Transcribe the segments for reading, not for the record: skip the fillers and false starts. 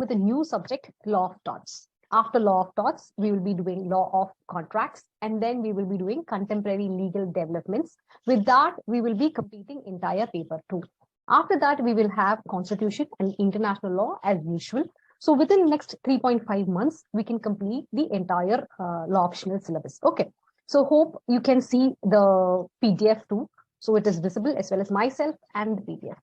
with a new subject, law of torts. After law of torts, we will be doing law of contracts, and then we will be doing contemporary legal developments. With that, we will be completing entire paper 2. After that, we will have constitution and international law as usual. So within next 3.5 months, we can complete the entire law optional syllabus. Okay. So hope you can see the PDF too. So it is visible as well as myself and the PDF.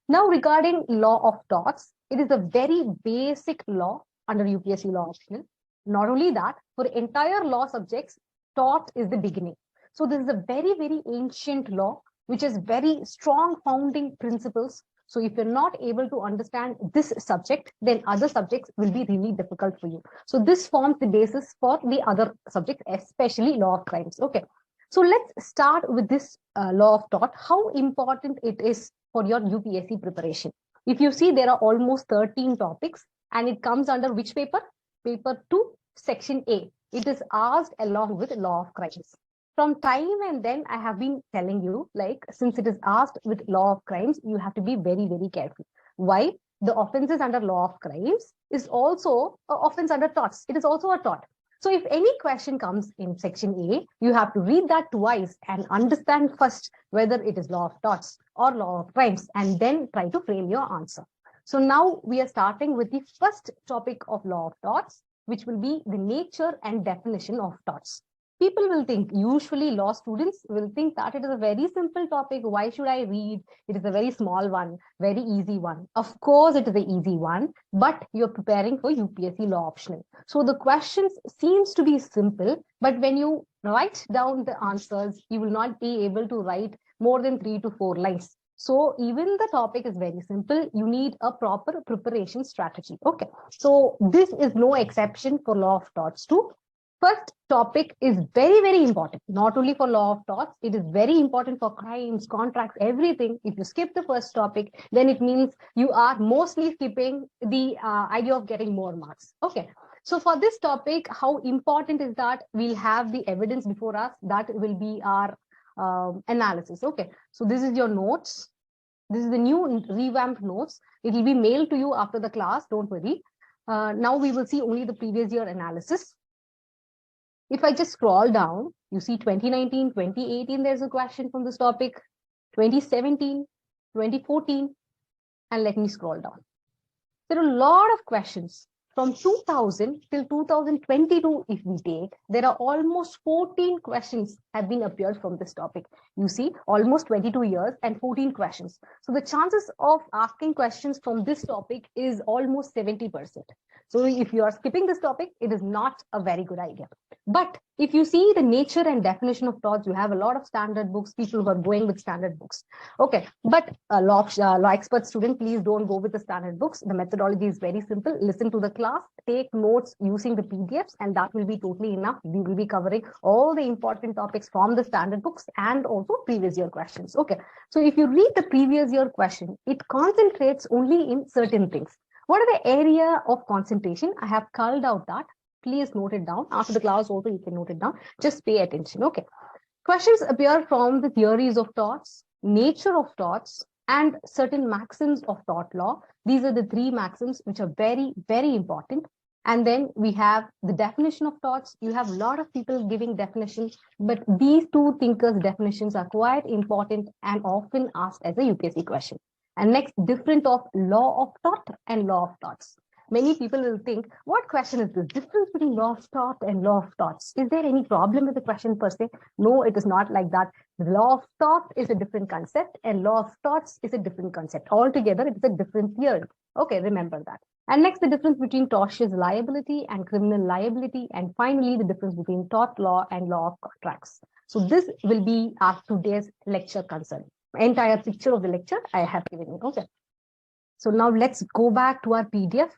Now regarding law of torts, it is a very basic law under UPSC Law Optional. Not only that, for entire law subjects, tort is the beginning. So this is a very, very ancient law, which has very strong founding principles. So if you're not able to understand this subject, then other subjects will be really difficult for you. So this forms the basis for the other subjects, especially law of crimes. Okay. So let's start with this law of tort, how important it is for your UPSC preparation. If you see, there are almost 13 topics, and it comes under which paper? Paper 2, section A. It is asked along with law of crimes. From time and then I have been telling you, like, since it is asked with law of crimes, you have to be very, very careful. Why? The offenses under law of crimes is also an offense under torts. It is also a tort. So if any question comes in section A, you have to read that twice and understand first whether it is law of torts or law of crimes, and then try to frame your answer. So now we are starting with the first topic of law of torts, which will be the nature and definition of torts. People will think, usually law students will think that it is a very simple topic. Why should I read? It is a very small one, very easy one. Of course, it is an easy one, but you're preparing for UPSC Law Optional. So the questions seems to be simple, but when you write down the answers, you will not be able to write more than 3 to 4 lines. So even the topic is very simple, you need a proper preparation strategy. Okay, so this is no exception for law of torts too. First topic is very, very important, not only for law of torts, it is very important for crimes, contracts, everything. If you skip the first topic, then it means you are mostly skipping the idea of getting more marks. Okay, so for this topic, how important is that we'll have the evidence before us, that will be our analysis. Okay, so this is your notes. This is the new revamped notes. It will be mailed to you after the class, don't worry. Now we will see only the previous year analysis. If I just scroll down, you see 2019, 2018, there's a question from this topic, 2017, 2014, and let me scroll down. There are a lot of questions. From 2000 till 2022, if we take, there are almost 14 questions have been appeared from this topic. You see, almost 22 years and 14 questions. So the chances of asking questions from this topic is almost 70%. So if you are skipping this topic, it is not a very good idea. But if you see the nature and definition of torts, you have a lot of standard books, people who are going with standard books. Okay, but law expert student, please don't go with the standard books. The methodology is very simple. Listen to the class, take notes using the PDFs, and that will be totally enough. We will be covering all the important topics from the standard books and also previous year questions. Okay, so if you read the previous year question, it concentrates only in certain things. What are the area of concentration? I have called out that. Please note it down. After the class also, you can note it down. Just pay attention. Okay. Questions appear from the theories of torts, nature of torts, and certain maxims of tort law. These are the 3 maxims which are very, very important. And then we have the definition of torts. You have a lot of people giving definitions, but these 2 thinkers' definitions are quite important and often asked as a UPSC question. And next, difference of law of tort and law of torts. Many people will think, what question is this? Difference between law of tort and law of torts. Is there any problem with the question per se? No, it is not like that. The law of tort is a different concept and law of torts is a different concept. Altogether, it is a different theory. Okay, remember that. And next, the difference between tortious liability and criminal liability. And finally, the difference between tort law and law of contracts. So this will be our today's lecture concern. Entire picture of the lecture I have given you. Okay. So now let's go back to our PDF.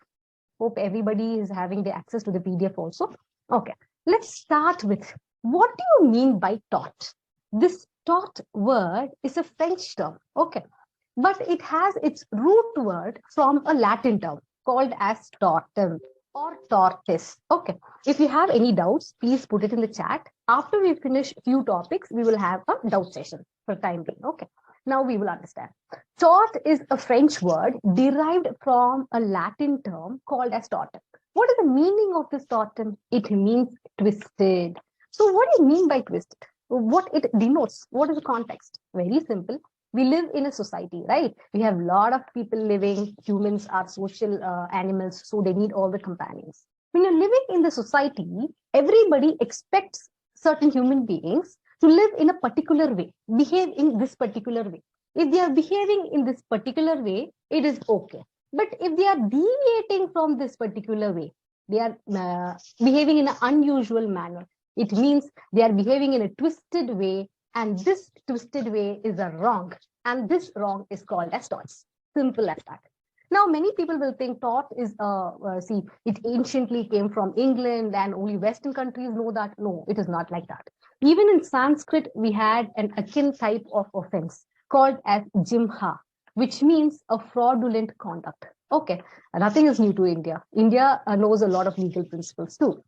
Hope everybody is having the access to the PDF also. Okay, let's start with, what do you mean by tort? This tort word is a French term, okay, but it has its root word from a Latin term called as tortum or tortis. Okay, if you have any doubts, please put it in the chat. After we finish few topics, we will have a doubt session for time being. Okay, Now we will understand. Tort is a French word derived from a Latin term called as tortum. What is the meaning of this tortum? It means twisted. So what do you mean by twisted? What it denotes? What is the context? Very simple. We live in a society, right? We have a lot of people living. Humans are social animals, so they need all the companions. When you're living in the society, everybody expects certain human beings to live in a particular way, behave in this particular way. If they are behaving in this particular way, it is okay. But if they are deviating from this particular way, they are behaving in an unusual manner, it means they are behaving in a twisted way, and this twisted way is a wrong, and this wrong is called as torts. Simple as that. Now, many people will think tort is, see, it anciently came from England and only Western countries know that. No, it is not like that. Even in Sanskrit, we had an akin type of offense called as jimha, which means a fraudulent conduct. Okay, nothing is new to India. India knows a lot of legal principles too.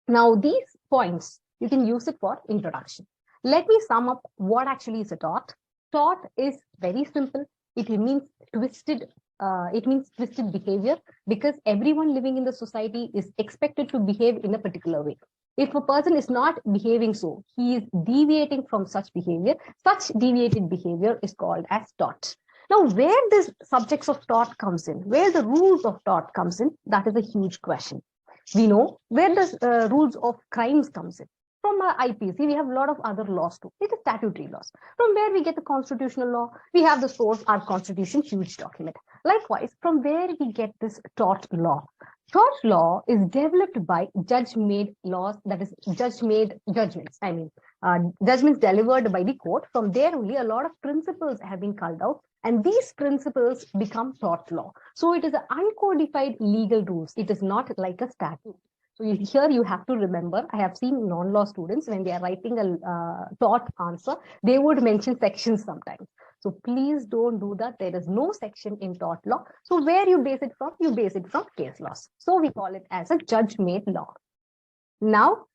Now, these points, you can use it for introduction. Let me sum up what actually is a tort. Tort is very simple. It means twisted behavior, because everyone living in the society is expected to behave in a particular way. If a person is not behaving so, he is deviating from such behavior. Such deviated behavior is called as tort. Now, where this subjects of tort comes in, where the rules of tort comes in, that is a huge question. We know where the rules of crimes comes in. From IPC, we have a lot of other laws too. It is statutory laws. From where we get the constitutional law, we have the source, our constitution, huge document. Likewise, from where we get this tort law. Tort law is developed by judge-made laws, that is judge-made judgments. Judgments delivered by the court. From there only a lot of principles have been culled out, and these principles become tort law. So it is an uncodified legal rules. It is not like a statute. So here you have to remember, I have seen non-law students, when they are writing a tort answer, they would mention sections sometimes. So please don't do that. There is no section in tort law. So where you base it from? You base it from case laws. So we call it as a judge-made law. Now,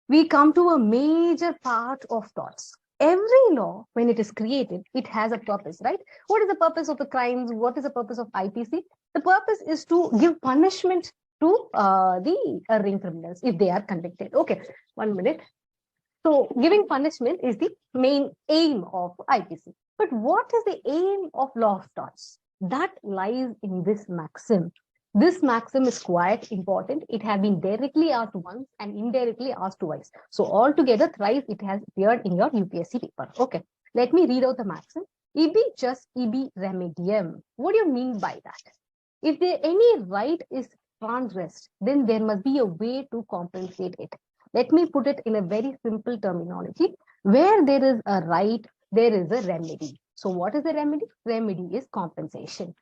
we come to a major part of torts. Every law, when it is created, it has a purpose, right? What is the purpose of the crimes? What is the purpose of IPC? The purpose is to give punishment to the erring criminals if they are convicted. Okay, 1 minute. So giving punishment is the main aim of IPC. But what is the aim of law of torts? That lies in this maxim. This maxim is quite important. It has been directly asked once and indirectly asked twice. So altogether thrice it has appeared in your UPSC paper. Okay, let me read out the maxim. Ibi just ibi remedium. What do you mean by that? If there any right is transgressed, then there must be a way to compensate it. Let me put it in a very simple terminology. Where there is a right, there is a remedy. So what is the remedy? Remedy is compensation.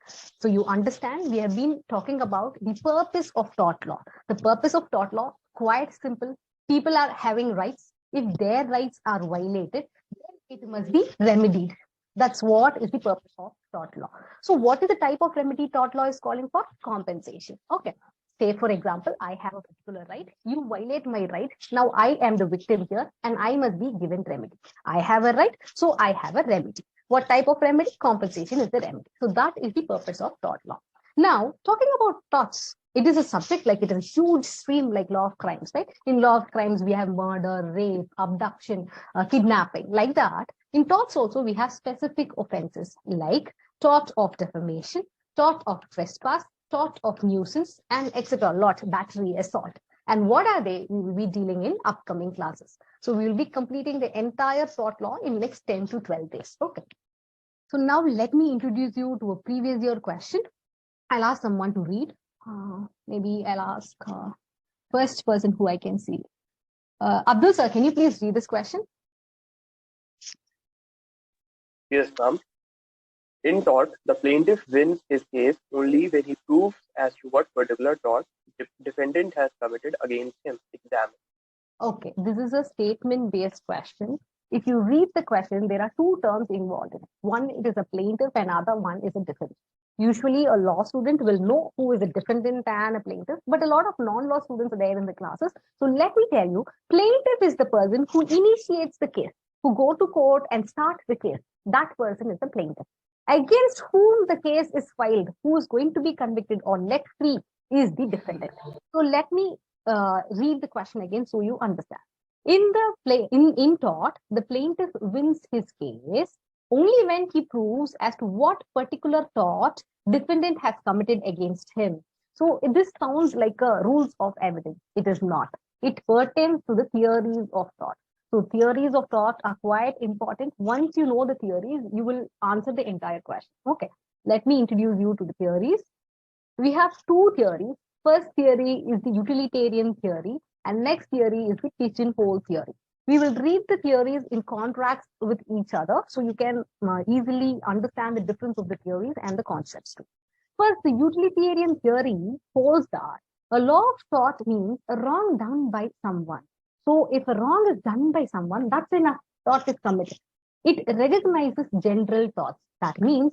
So you understand, we have been talking about the purpose of tort law. The purpose of tort law, quite simple. People are having rights. If their rights are violated, then it must be remedied. That's what is the purpose of tort law. So what is the type of remedy tort law is calling for? Compensation. Okay. Say, for example, I have a particular right. You violate my right. Now I am the victim here and I must be given remedy. I have a right, so I have a remedy. What type of remedy? Compensation is the remedy. So that is the purpose of tort law. Now, talking about torts, it is a subject like it is a huge stream like law of crimes, right? In law of crimes, we have murder, rape, abduction, kidnapping, like that. In torts also, we have specific offenses like tort of defamation, tort of trespass, tort of nuisance, and etc. Lot, battery, assault. And what are they? We will be dealing in upcoming classes. So we will be completing the entire tort law in next 10 to 12 days. Okay. So now let me introduce you to a previous year question. I'll ask someone to read. Maybe I'll ask first person who I can see. Abdul sir, can you please read this question? Yes, ma'am. In tort, the plaintiff wins his case only when he proves as to what particular tort the defendant has committed against him. Examine. Okay, this is a statement-based question. If you read the question, there are two terms involved in it. One, it is a plaintiff, and other one is a defendant. Usually, a law student will know who is a defendant and a plaintiff, but a lot of non-law students are there in the classes. So let me tell you, plaintiff is the person who initiates the case. who go to court and start the case. That person is the plaintiff. Against whom the case is filed, who is going to be convicted or let free is the defendant. So let me read the question again so you understand. In tort, the plaintiff wins his case only when he proves as to what particular tort defendant has committed against him. So this sounds like a rules of evidence. It is not. It pertains to the theories of tort. So theories of tort are quite important. Once you know the theories, you will answer the entire question. Okay, let me introduce you to the theories. We have two theories. First theory is the utilitarian theory, and next theory is the pigeonhole theory. We will read the theories in contrast with each other so you can easily understand the difference of the theories and the concepts too. First, the utilitarian theory holds that a law of tort means a wrong done by someone. So if a wrong is done by someone, that's enough. Tort is committed. It recognizes general torts. That means,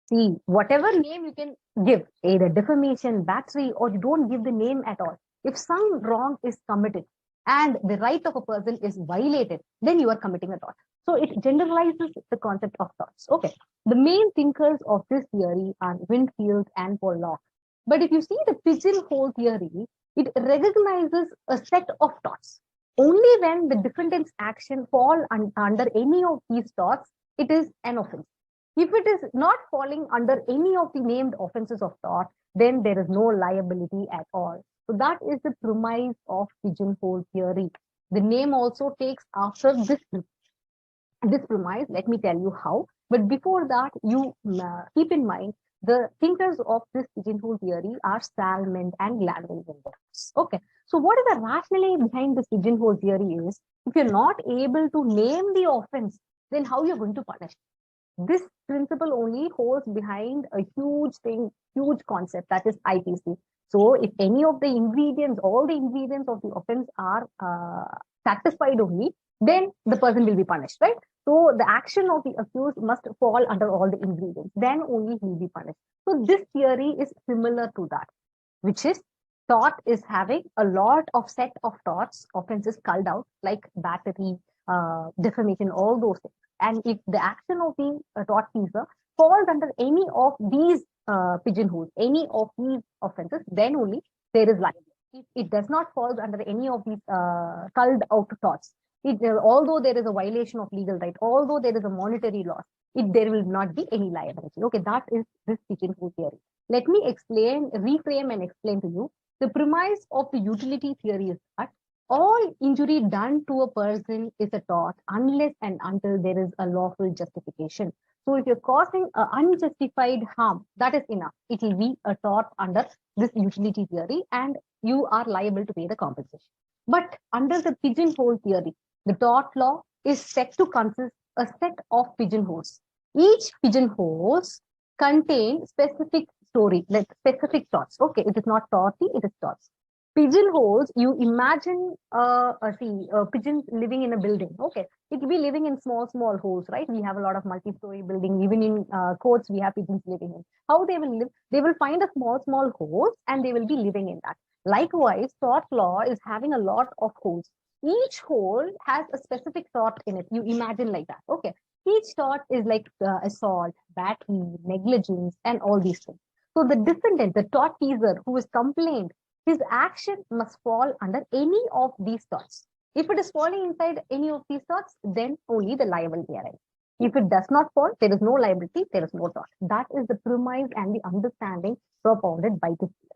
see, whatever name you can give, either defamation, battery, or you don't give the name at all. If some wrong is committed and the right of a person is violated, then you are committing a tort. So it generalizes the concept of torts. Okay. The main thinkers of this theory are Winfield and Pollock. But if you see the pigeonhole theory, it recognizes a set of torts. Only when the defendant's action fall under any of these torts, it is an offense. If it is not falling under any of the named offenses of tort, then there is no liability at all. So that is the premise of pigeonhole theory. The name also takes after this premise. Let me tell you how. But before that, you keep in mind the thinkers of this pigeonhole theory are Salmond and Gladwell. Okay. So what is the rationale behind this pigeonhole theory is, if you're not able to name the offense, then how you're going to punish? This principle only holds behind a huge thing, huge concept, that is IPC. So if any of the ingredients, all the ingredients of the offense are satisfied only, then the person will be punished, right? So the action of the accused must fall under all the ingredients. Then only he will be punished. So this theory is similar to that, which is tort is having a lot of set of torts, offenses culled out, like battery, defamation, all those things. And if the action of the tortfeasor falls under any of these pigeonholes, any of these offenses, then only there is liability. If it does not fall under any of these culled out torts, although there is a violation of legal right, although there is a monetary loss, there will not be any liability. Okay, that is this pigeonhole theory. Let me reframe and explain to you. The premise of the utility theory is that all injury done to a person is a tort unless and until there is a lawful justification. So if you're causing unjustified harm, that is enough. It will be a tort under this utility theory and you are liable to pay the compensation. But under the pigeonhole theory, the tort law is set to consist a set of pigeonholes. Each pigeonholes contain specific story, like specific torts. Okay, it is not torty, it is torts. Pigeonholes, you imagine pigeons living in a building. Okay, it will be living in small holes, right? We have a lot of multi-story building. Even in courts, we have pigeons living in. How they will live? They will find a small holes and they will be living in that. Likewise, tort law is having a lot of holes. Each hole has a specific tort in it. You imagine like that. Okay, each tort is like assault, battery, negligence, and all these things. So the defendant, the tortfeasor who is complained, his action must fall under any of these torts. If it is falling inside any of these torts, then only the liability arises. If it does not fall, there is no liability, there is no tort. That is the premise and the understanding propounded by this theory.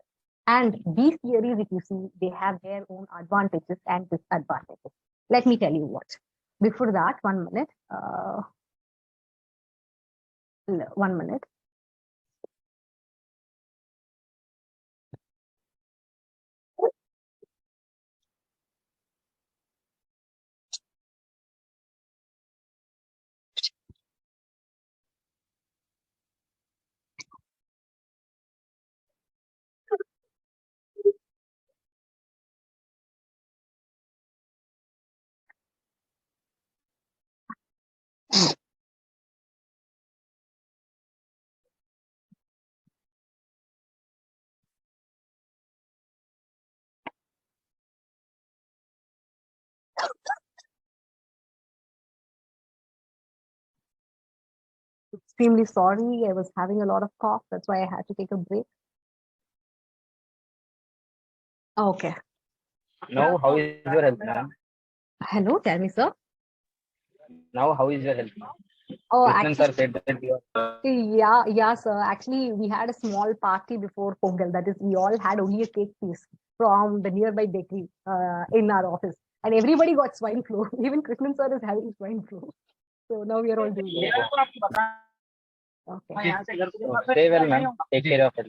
And these theories, if you see, they have their own advantages and disadvantages. Let me tell you what. Before that, 1 minute. 1 minute. Extremely sorry. I was having a lot of cough. That's why I had to take a break. Okay. Now, how is your health, ma'am? Hello, tell me, sir. Now, how is your health? Oh, Krishnan sir actually, said that you are. yeah, sir. Actually, we had a small party before Pongal. That is, we all had only a cake piece from the nearby bakery in our office. And everybody got swine flu. Even Krishnan sir is having swine flu. So now we are all doing well. Okay. So stay well, ma'am. Take care of health.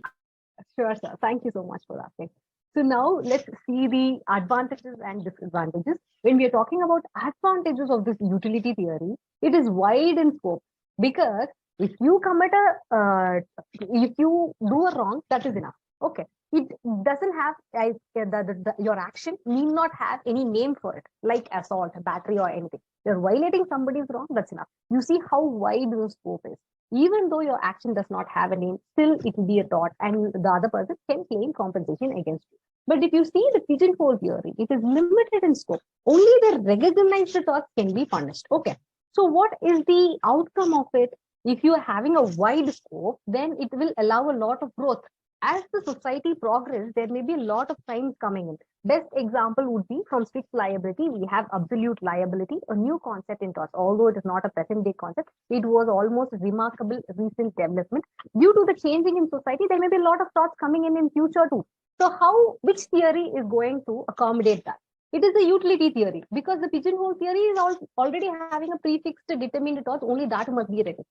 Sure, sir. Thank you so much for asking. So now let's see the advantages and disadvantages. When we are talking about advantages of this utility theory, it is wide in scope because if you commit if you do a wrong, that is enough. Okay. It doesn't have, your action need not have any name for it, like assault, battery, or anything. You're violating somebody's wrong, that's enough. You see how wide the scope is. Even though your action does not have a name, still it will be a tort and the other person can claim compensation against you. But if you see the pigeonhole theory, it is limited in scope. Only the recognized torts can be punished. Okay. So what is the outcome of it? If you are having a wide scope, then it will allow a lot of growth. As the society progresses, there may be a lot of crimes coming in. Best example would be from strict liability, we have absolute liability, a new concept in torts. Although it is not a present day concept, it was almost a remarkable recent development. Due to the changing in society, there may be a lot of torts coming in future too. So which theory is going to accommodate that? It is the utility theory, because the pigeonhole theory is already having a prefixed determined torts, only that must be written.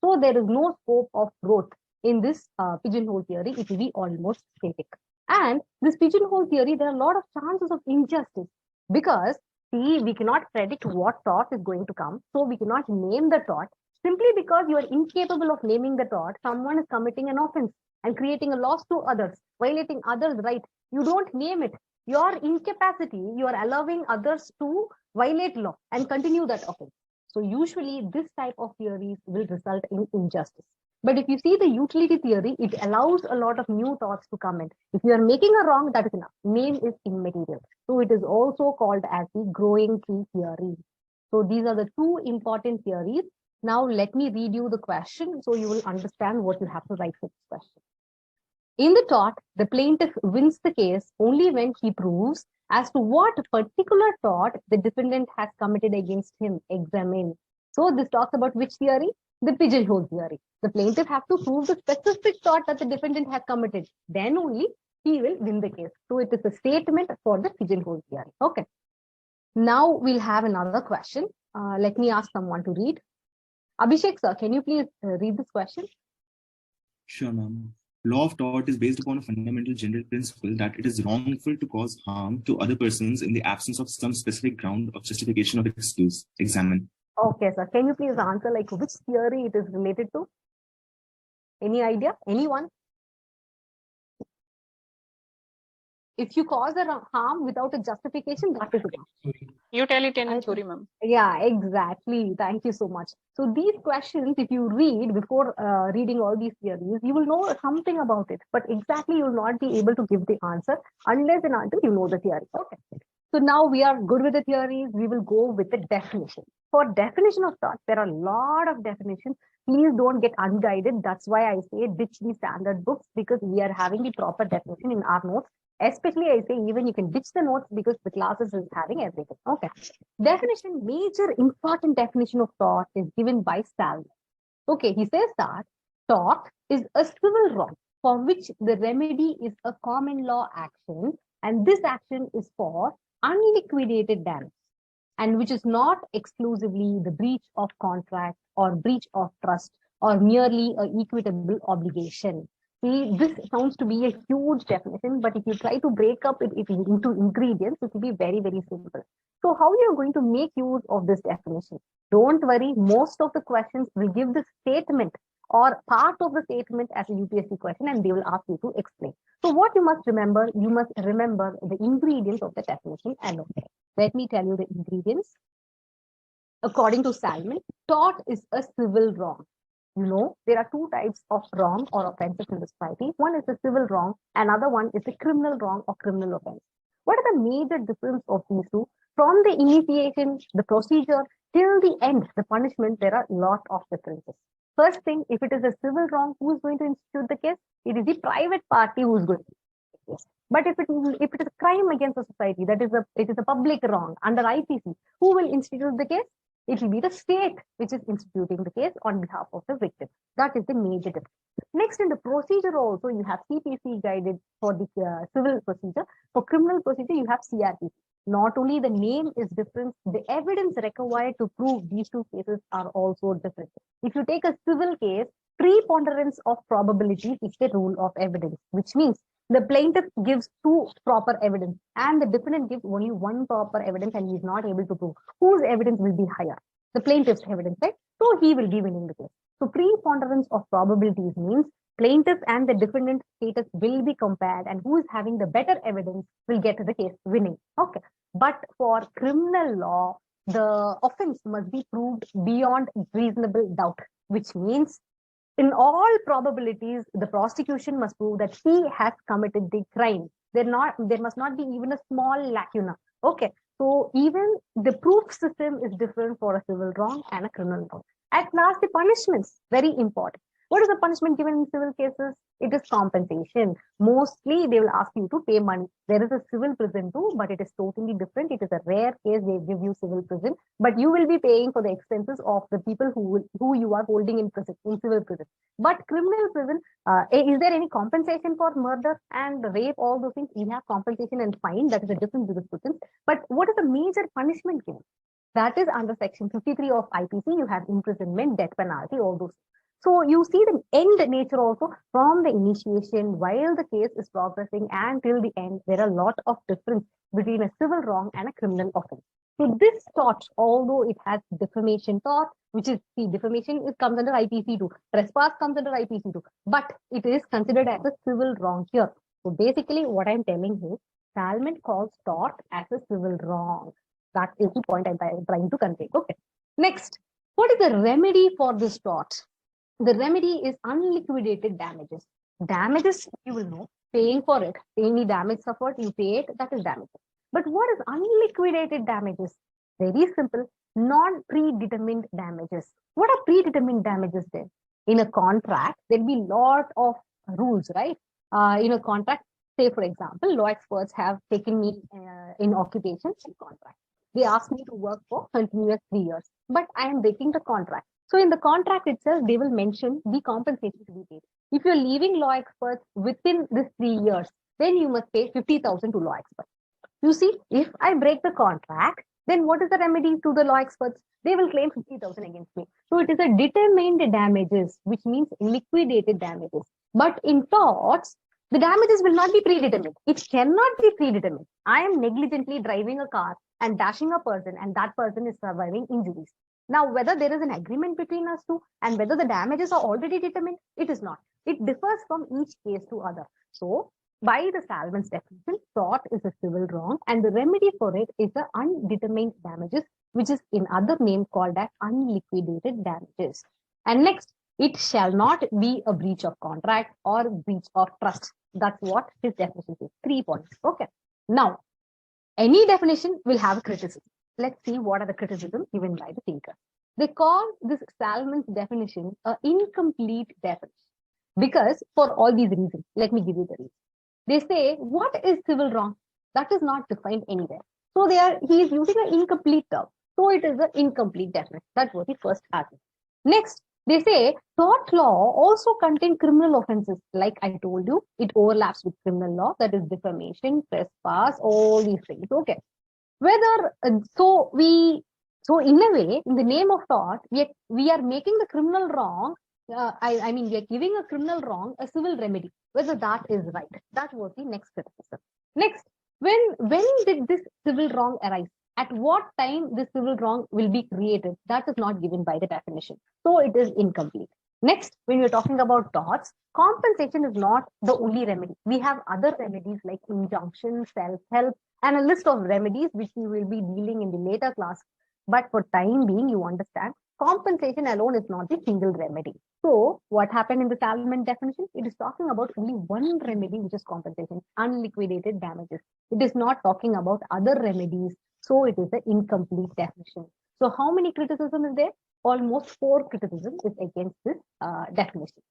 So there is no scope of growth in this pigeonhole theory. It will be almost static. And this pigeonhole theory, there are a lot of chances of injustice because, see, we cannot predict what tort is going to come. So we cannot name the tort. Simply because you are incapable of naming the tort, someone is committing an offense and creating a loss to others, violating others' right. You don't name it. Your incapacity, you are allowing others to violate law and continue that offense. So usually this type of theories will result in injustice. But if you see the utility theory, it allows a lot of new thoughts to come in. If you are making a wrong, that is enough. Name is immaterial. So it is also called as the growing tree theory. So these are the two important theories. Now let me read you the question so you will understand what you have to write for this question. In the tort, the plaintiff wins the case only when he proves as to what particular tort the defendant has committed against him. Examine. So this talks about which theory? The pigeonhole theory. The plaintiff has to prove the specific tort that the defendant has committed. Then only he will win the case. So it is a statement for the pigeonhole theory. Okay. Now we'll have another question. Let me ask someone to read. Abhishek sir, can you please read this question? Sure, ma'am. Law of tort is based upon a fundamental general principle that it is wrongful to cause harm to other persons in the absence of some specific ground of justification or excuse. Examine. Okay, sir. Can you please answer like which theory it is related to? Any idea? Anyone? If you cause a harm without a justification, that is enough. Utilitarian theory, ma'am. Yeah, exactly. Thank you so much. So these questions, if you read before reading all these theories, you will know something about it. But exactly, you will not be able to give the answer unless and until you know the theory. Okay. So now we are good with the theories. We will go with the definition. For definition of tort, there are a lot of definitions. Please don't get unguided. That's why I say ditch the standard books, because we are having the proper definition in our notes. Especially, I say even you can ditch the notes because the classes is having everything. Okay. Definition, major important definition of tort is given by Salmon. Okay, he says that tort is a civil wrong for which the remedy is a common law action, and this action is for unliquidated damage, and which is not exclusively the breach of contract or breach of trust or merely an equitable obligation. See, this sounds to be a huge definition, but if you try to break up it into ingredients, it will be very, very simple. So how you are going to make use of this definition? Don't worry, most of the questions will give the statement or part of the statement as a UPSC question, and they will ask you to explain. So what you must remember the ingredients of the definition alone. Let me tell you the ingredients. According to Salmon, tort is a civil wrong. You know, there are two types of wrong or offenses in the society. One is the civil wrong, another one is the criminal wrong or criminal offense. What are the major difference of these two? From the initiation, the procedure, till the end, the punishment, there are a lot of differences. First thing, if it is a civil wrong, who is going to institute the case? It is the private party who is going to institute the case. But if it is a crime against the society, it is a public wrong under IPC, who will institute the case? It will be the state which is instituting the case on behalf of the victim. That is the major difference. Next, in the procedure also, you have CPC guided for the civil procedure. For criminal procedure, you have CRPC. Not only the name is different, the evidence required to prove these two cases are also different. If you take a civil case, preponderance of probabilities is the rule of evidence, which means the plaintiff gives two proper evidence and the defendant gives only one proper evidence and he is not able to prove. Whose evidence will be higher? The plaintiff's evidence, right? So he will be winning the case. So preponderance of probabilities means plaintiff and the defendant status will be compared and who is having the better evidence will get the case winning. Okay. But for criminal law, the offense must be proved beyond reasonable doubt, which means in all probabilities, the prosecution must prove that he has committed the crime. There must not be even a small lacuna. Okay. So even the proof system is different for a civil wrong and a criminal wrong. At last, the punishments, very important. What is the punishment given in civil cases? It is compensation. Mostly, they will ask you to pay money. There is a civil prison too, but it is totally different. It is a rare case they give you civil prison, but you will be paying for the expenses of the people who you are holding in prison, in civil prison. But criminal prison, is there any compensation for murder and rape, all those things? We have compensation and fine. That is a different jurisprudence. But what is the major punishment given? That is under section 53 of IPC. You have imprisonment, death penalty, all those. So you see the end nature also from the initiation while the case is progressing and till the end, there are a lot of difference between a civil wrong and a criminal offense. So this tort, although it has defamation tort, which is, see, defamation comes under IPC too, trespass comes under IPC too, but it is considered as a civil wrong here. So basically what I'm telling is, Salmon calls tort as a civil wrong. That is the point I'm trying to convey. Okay. Next, what is the remedy for this tort? The remedy is unliquidated damages. Damages, you will know, paying for it. Any damage suffered, you pay it, that is damage. But what is unliquidated damages? Very simple, non-predetermined damages. What are predetermined damages then? In a contract, there'll be lot of rules, right? In a contract, say for example, law experts have taken me in occupations and contract. They asked me to work for continuous 3 years, but I am breaking the contract. So in the contract itself, they will mention the compensation to be paid. If you're leaving law experts within this 3 years, then you must pay 50,000 to law experts. You see, if I break the contract, then what is the remedy to the law experts? They will claim 50,000 against me. So it is a determined damages, which means liquidated damages. But in torts, the damages will not be predetermined. It cannot be predetermined. I am negligently driving a car and dashing a person, and that person is surviving injuries. Now, whether there is an agreement between us two and whether the damages are already determined, it is not. It differs from each case to other. So, by the Salmon's definition, tort is a civil wrong and the remedy for it is the undetermined damages, which is in other name called as unliquidated damages. And next, it shall not be a breach of contract or breach of trust. That's what his definition is. 3 points. Okay. Now, any definition will have criticism. Let's see what are the criticisms given by the thinker. They call this Salmon's definition an incomplete definition because for all these reasons, let me give you the reason. They say, what is civil wrong? That is not defined anywhere. So he is using an incomplete term. So it is an incomplete definition. That was the first argument. Next, they say tort law also contains criminal offenses. Like I told you, it overlaps with criminal law, that is defamation, trespass, all these things. Okay. Whether so in a way, in the name of tort, we are making the criminal wrong. I mean, we are giving a criminal wrong a civil remedy. Whether that is right, that was the next criticism. Next, when did this civil wrong arise? At what time this civil wrong will be created? That is not given by the definition. So it is incomplete. Next, when we're talking about torts, compensation is not the only remedy. We have other remedies like injunction, self-help, and a list of remedies which we will be dealing in the later class. But for time being, you understand, compensation alone is not the single remedy. So what happened in the Salmon definition? It is talking about only one remedy, which is compensation, unliquidated damages. It is not talking about other remedies. So it is an incomplete definition. So how many criticism is there? Almost 4 criticism is against this definition.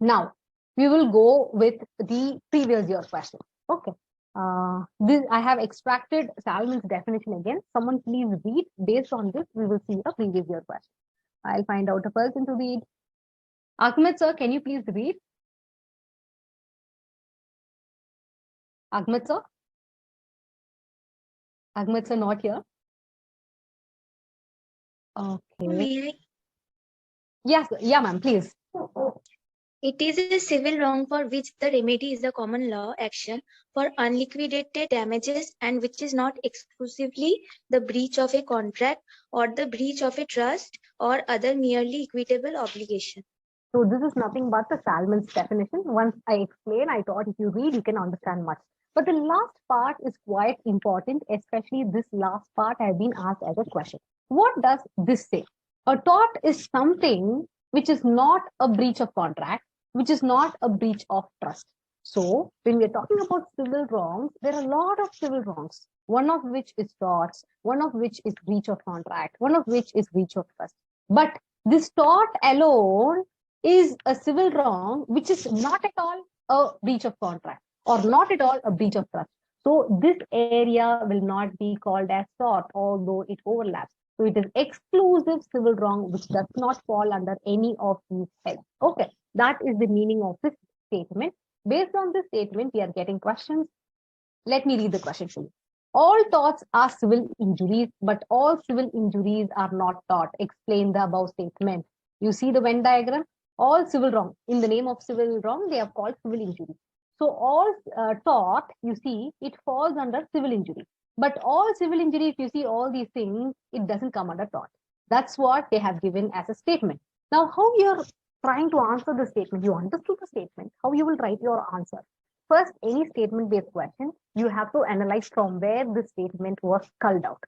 Now, we will go with the previous year question. Okay. This I have extracted Salmon's definition again. Someone please read. Based on this, we will see a previous year question. I'll find out a person to read. Ahmed sir, can you please read? Ahmed sir? Ahmed sir not here. Okay. Yes, yeah, ma'am, please. It is a civil wrong for which the remedy is a common law action for unliquidated damages and which is not exclusively the breach of a contract or the breach of a trust or other merely equitable obligation. So this is nothing but the Salmon's definition. Once I explain, I thought if you read, you can understand much. But the last part is quite important, especially this last part has been asked as a question. What does this say? A tort is something which is not a breach of contract, which is not a breach of trust. So when we're talking about civil wrongs, there are a lot of civil wrongs, one of which is torts, one of which is breach of contract, one of which is breach of trust. But this tort alone is a civil wrong, which is not at all a breach of contract or not at all a breach of trust. So this area will not be called as tort, although it overlaps. So it is exclusive civil wrong, which does not fall under any of these heads. Okay, that is the meaning of this statement. Based on this statement, we are getting questions. Let me read the question to you. All torts are civil injuries, but all civil injuries are not tort. Explain the above statement. You see the Venn diagram? All civil wrong. In the name of civil wrong, they are called civil injuries. So all tort, you see, it falls under civil injury. But all civil injury, if you see all these things, it doesn't come under tort. That's what they have given as a statement. Now, how you're trying to answer the statement, you understood the statement, how you will write your answer. First, any statement-based question, you have to analyze from where the statement was culled out.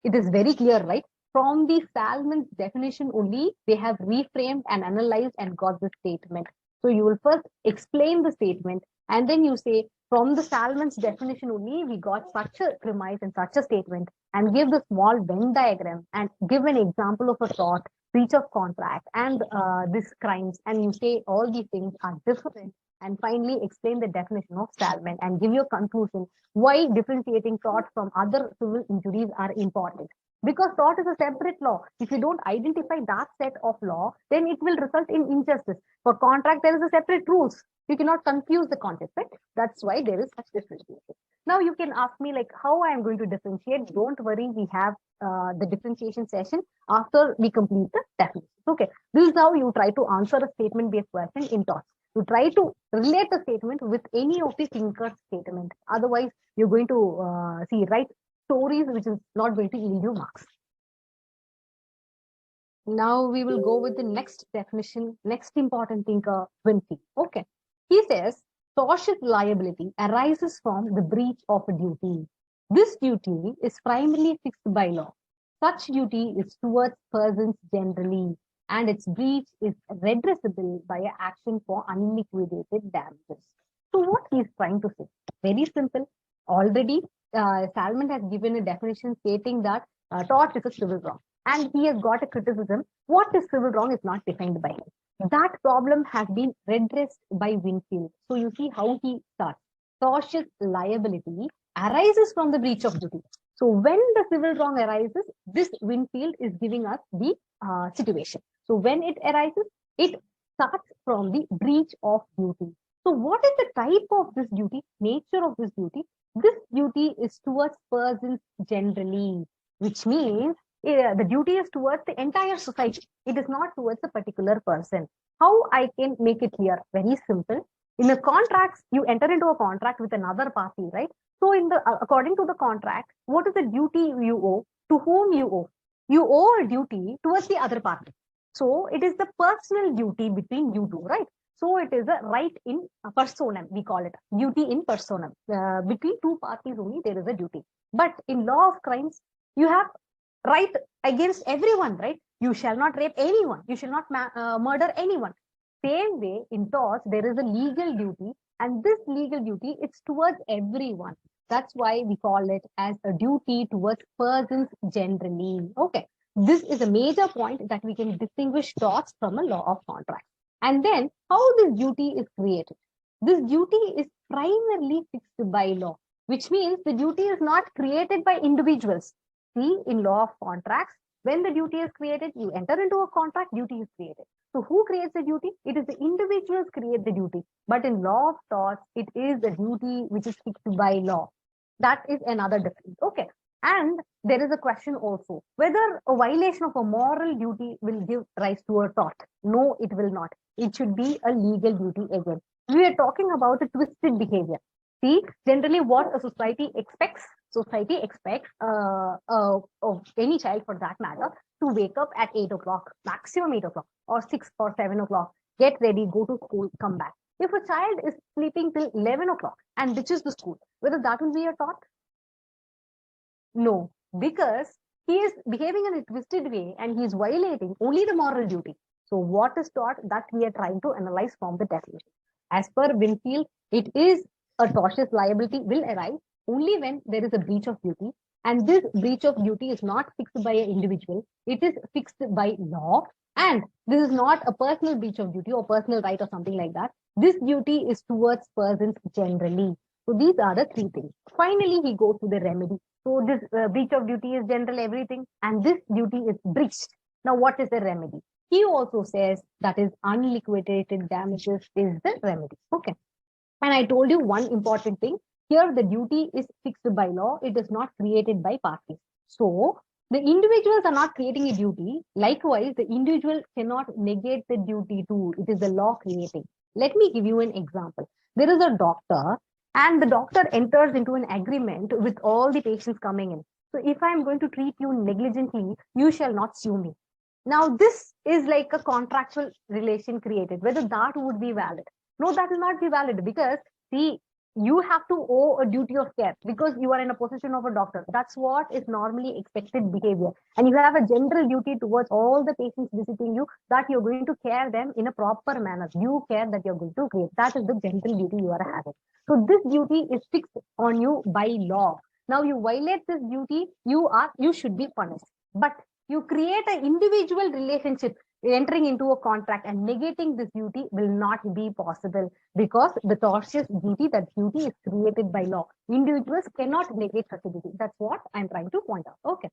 It is very clear, right? From the Salmon's definition only, they have reframed and analyzed and got the statement. So you will first explain the statement, and then you say, from the Salmon's definition only, we got such a premise and such a statement, and give the small Venn diagram and give an example of a tort, breach of contract, and these crimes, and you say all these things are different, and finally explain the definition of Salmon and give your conclusion why differentiating tort from other civil injuries are important. Because tort is a separate law. If you don't identify that set of law, then it will result in injustice. For contract, there is a separate rules. You cannot confuse the concept, right? That's why there is such differentiation. Now you can ask me like how I am going to differentiate. Don't worry, we have the differentiation session after we complete the definition. Okay, this is how you try to answer a statement-based question in torts. You try to relate the statement with any of the thinker's statement. Otherwise, you're going to write stories which is not going to yield you marks. Now we will go with the next definition, next important thinker, Winfield. Okay. He says, tortious liability arises from the breach of a duty. This duty is primarily fixed by law. Such duty is towards persons generally, and its breach is redressable by an action for unliquidated damages. So what he is trying to say? Very simple. Already, Salmon has given a definition stating that tort is a civil wrong. And he has got a criticism. What is civil wrong is not defined by him. That problem has been redressed by Winfield. So you see how he starts. Tortious liability arises from the breach of duty. So when the civil wrong arises, this Winfield is giving us the situation. So when it arises, it starts from the breach of duty. So what is the type of this duty, nature of this duty? This duty is towards persons generally, which means the duty is towards the entire society. It is not towards a particular person. How I can make it clear? Very simple. In the contracts, you enter into a contract with another party, right? So in the according to the contract, what is the duty you owe? To whom you owe? You owe a duty towards the other party. So it is the personal duty between you two, right? So it is a right in personam, we call it duty in personam. Between two parties only there is a duty. But in law of crimes, you have right against everyone, right? You shall not rape anyone. You shall not murder anyone. Same way in torts, there is a legal duty, and this legal duty is towards everyone. That's why we call it as a duty towards persons generally. Okay. This is a major point that we can distinguish torts from a law of contract. And then how this duty is created. This duty is primarily fixed by law, which means the duty is not created by individuals. See, in law of contracts, when the duty is created, you enter into a contract, duty is created. So who creates the duty? It is the individuals create the duty. But in law of torts, it is the duty which is fixed by law. That is another difference. Okay. And there is a question also whether a violation of a moral duty will give rise to a tort. No, it will not. It should be a legal duty again. We are talking about a twisted behavior. See, generally what a society expects of any child for that matter to wake up at 8 o'clock, maximum 8 o'clock or 6 or 7 o'clock, get ready, go to school, come back. If a child is sleeping till 11 o'clock and ditches the school, whether that will be a tort? No, because he is behaving in a twisted way and he is violating only the moral duty. So what is tort? That we are trying to analyze from the definition. As per Winfield, it is a tortious liability will arise only when there is a breach of duty. And this breach of duty is not fixed by an individual. It is fixed by law. And this is not a personal breach of duty or personal right or something like that. This duty is towards persons generally. So these are the three things. Finally, he goes to the remedy. So this breach of duty is general everything. And this duty is breached. Now, what is the remedy? He also says that is unliquidated damages is the remedy. Okay. And I told you one important thing. Here, the duty is fixed by law. It is not created by parties. So the individuals are not creating a duty. Likewise, the individual cannot negate the duty too. It is the law creating. Let me give you an example. There is a doctor and the doctor enters into an agreement with all the patients coming in. So if I'm going to treat you negligently, you shall not sue me. Now, this is like a contractual relation created, whether that would be valid. No, that will not be valid because, see, you have to owe a duty of care because you are in a position of a doctor. That's what is normally expected behavior. And you have a general duty towards all the patients visiting you that you're going to care them in a proper manner. Due care that you're going to create. That is the general duty you are having. So this duty is fixed on you by law. Now you violate this duty, you should be punished. But you create an individual relationship entering into a contract and negating this duty will not be possible because the tortious duty, that duty is created by law. Individuals cannot negate such a duty. That's what I'm trying to point out. Okay.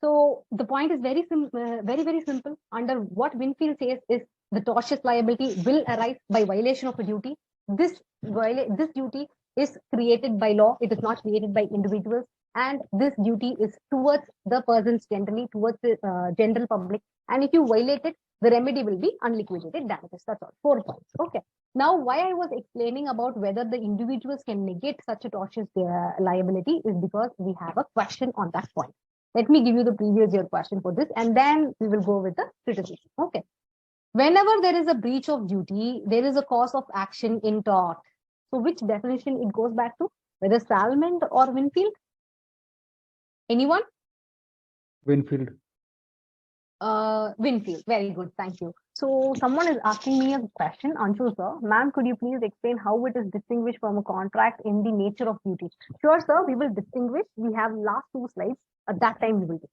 So the point is very simple. Under what Winfield says is the tortious liability will arise by violation of a duty. This duty is created by law. It is not created by individuals. And this duty is towards the persons generally, towards the general public. And if you violate it, the remedy will be unliquidated damages. That's all. 4 points. Okay. Now, why I was explaining about whether the individuals can negate such a tortious liability is because we have a question on that point. Let me give you the previous year question for this, and then we will go with the criticism. Okay. Whenever there is a breach of duty, there is a cause of action in tort. So which definition it goes back to? Whether Salmond or Winfield? Anyone? Winfield. Winfield. Very good. Thank you. So someone is asking me a question. Anshu sir, ma'am, could you please explain how it is distinguished from a contract in the nature of duty? Sure, sir. We will distinguish. We have last 2 slides. At that time, we will do.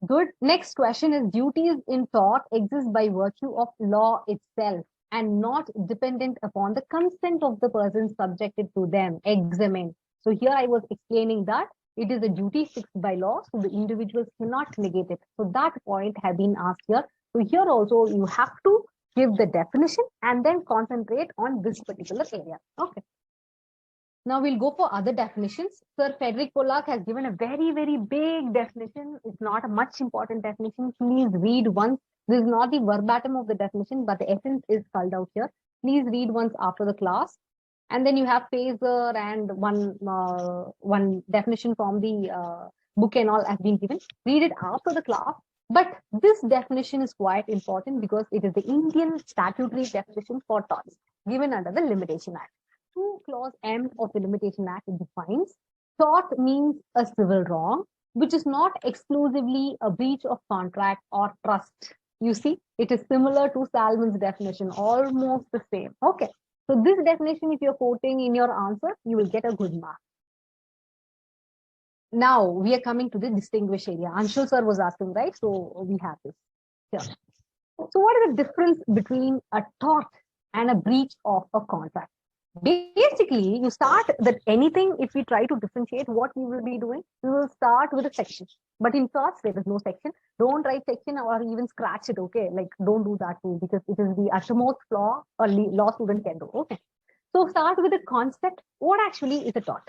Good. Next question is duties in tort exist by virtue of law itself and not dependent upon the consent of the person subjected to them. Examined. So here I was explaining that it is a duty fixed by law, so the individuals cannot negate it. So that point have been asked here. So here also you have to give the definition and then concentrate on this particular area. Okay. Now we'll go for other definitions. Sir Frederick Pollack has given a very big definition. It's not a much important definition. Please read once. This is not the verbatim of the definition, but the essence is spelled out here. Please read once after the class. And then you have phaser and one definition from the book and all has been given. Read it after the class. But this definition is quite important because it is the Indian statutory definition for torts given under the Limitation Act. 2 clause M of the Limitation Act defines tort means a civil wrong, which is not exclusively a breach of contract or trust. You see, it is similar to Salmon's definition, almost the same. Okay. So this definition, if you're quoting in your answer, you will get a good mark. Now we are coming to the distinguished area. Anshul sir was asking, right? So we have this here. So what is the difference between a tort and a breach of a contract? Basically, you start that anything, if we try to differentiate what we will be doing, we will start with a section. But in torts, there is no section. Don't write section or even scratch it, okay? Like, don't do that too, because it is the uttermost flaw a law student can do, okay? So start with the concept. What actually is a tort?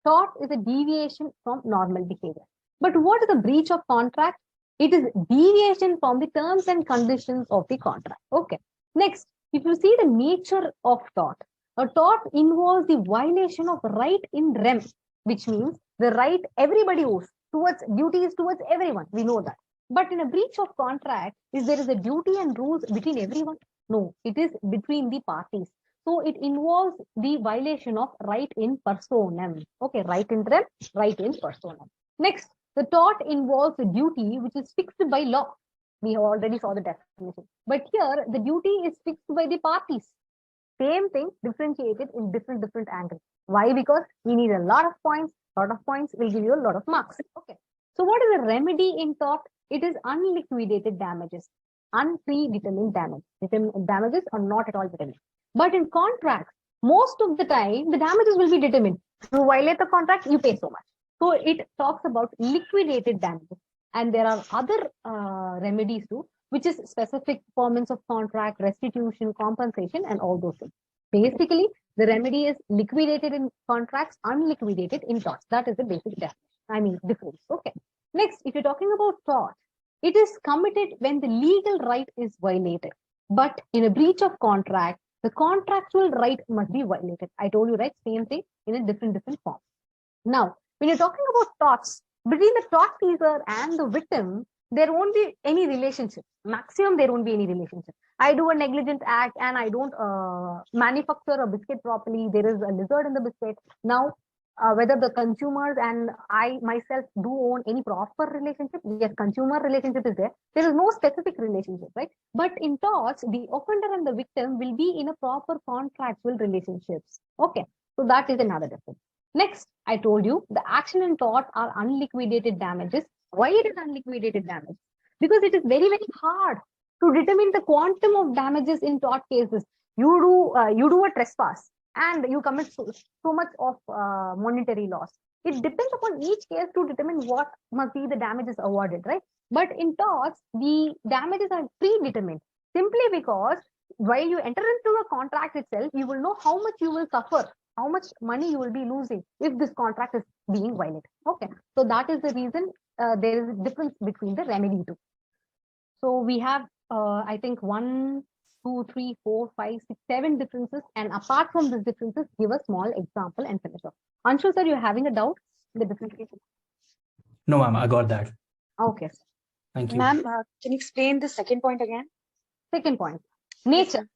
Tort is a deviation from normal behavior. But what is a breach of contract? It is deviation from the terms and conditions of the contract. Okay. Next, if you see the nature of tort, a tort involves the violation of right in rem, which means the right everybody owes towards duties towards everyone. We know that. But in a breach of contract, is there is a duty and rules between everyone? No, it is between the parties. So it involves the violation of right in personam. Okay, right in rem, right in personam. Next, the tort involves a duty which is fixed by law. We already saw the definition. But here, the duty is fixed by the parties. Same thing, differentiated in different angles. Why? Because we need a lot of points. Lot of points will give you a lot of marks. Okay. So what is the remedy in tort? It is unliquidated damages, unpredetermined damage. Damages are not at all determined. But in contracts, most of the time, the damages will be determined. You violate the contract, you pay so much. So it talks about liquidated damages. And there are other remedies too, which is specific performance of contract, restitution, compensation, and all those things. Basically, the remedy is liquidated in contracts, unliquidated in torts. That is the basic difference. Okay. Next, if you're talking about tort, it is committed when the legal right is violated. But in a breach of contract, the contractual right must be violated. I told you, right? Same thing in a different form. Now, when you're talking about torts, between the tortfeasor and the victim, there won't be any relationship. Maximum, there won't be any relationship. I do a negligent act and I don't manufacture a biscuit properly. There is a lizard in the biscuit. Now, whether the consumers and I myself do own any proper relationship, yes, consumer relationship is there. There is no specific relationship, right? But in torts, the offender and the victim will be in a proper contractual relationships. Okay, so that is another difference. Next, I told you the action in tort are unliquidated damages. Why it is unliquidated damage? Because it is very, very hard to determine the quantum of damages in tort cases. You do a trespass and you commit so much of monetary loss. It depends upon each case to determine what must be the damages awarded, right? But in torts, the damages are predetermined simply because while you enter into a contract itself, you will know how much you will suffer, how much money you will be losing if this contract is being violated. Okay, so that is the reason there is a difference between the remedy too. So we have, I think 1, 2, 3, 4, 5, 6, 7 differences. And apart from these differences, give a small example and finish off. Anshul sir, you're having a doubt? The differentiation? No, ma'am, I got that. Okay. Thank you. Ma'am, can you explain the second point again? Second point, nature.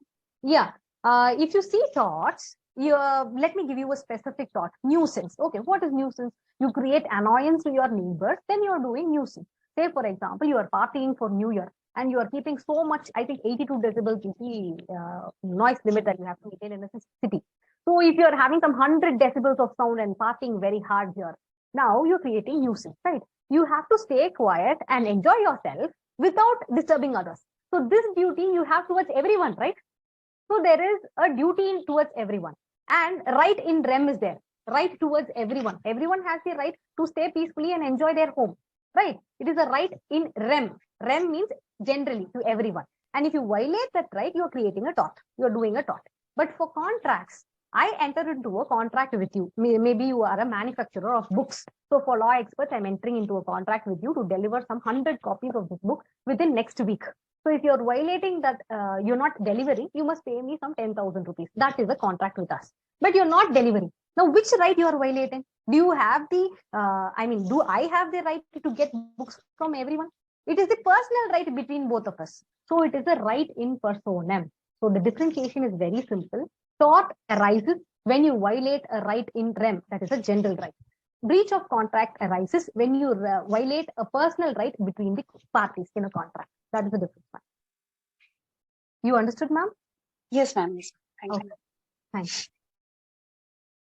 Yeah. If you see torts, let me give you a specific tort. Nuisance. Okay, what is nuisance? You create annoyance to your neighbors, then you are doing nuisance. Say, for example, you are partying for New Year and you are keeping so much, I think 82 decibels is the noise limit that you have to maintain in a city. So if you are having some 100 decibels of sound and partying very hard here, now you're creating nuisance, right? You have to stay quiet and enjoy yourself without disturbing others. So this duty you have towards everyone, right? So there is a duty towards everyone. And right in rem is there, right towards everyone. Everyone has the right to stay peacefully and enjoy their home, right? It is a right in rem. Rem means generally to everyone. And if you violate that right, you're creating a tort. You're doing a tort. But for contracts, I enter into a contract with you. Maybe you are a manufacturer of books. So for law experts, I'm entering into a contract with you to deliver some 100 copies of this book within next week. So if you're violating that, you're not delivering, you must pay me some 10,000 rupees. That is a contract with us. But you're not delivering. Now, which right you are violating? Do you have the, do I have the right to get books from everyone? It is the personal right between both of us. So it is a right in personam. So the differentiation is very simple. Tort arises when you violate a right in rem, that is a general right. Breach of contract arises when you violate a personal right between the parties in a contract. That is the difference. You understood, ma'am? Yes, ma'am. Thank you. Thanks.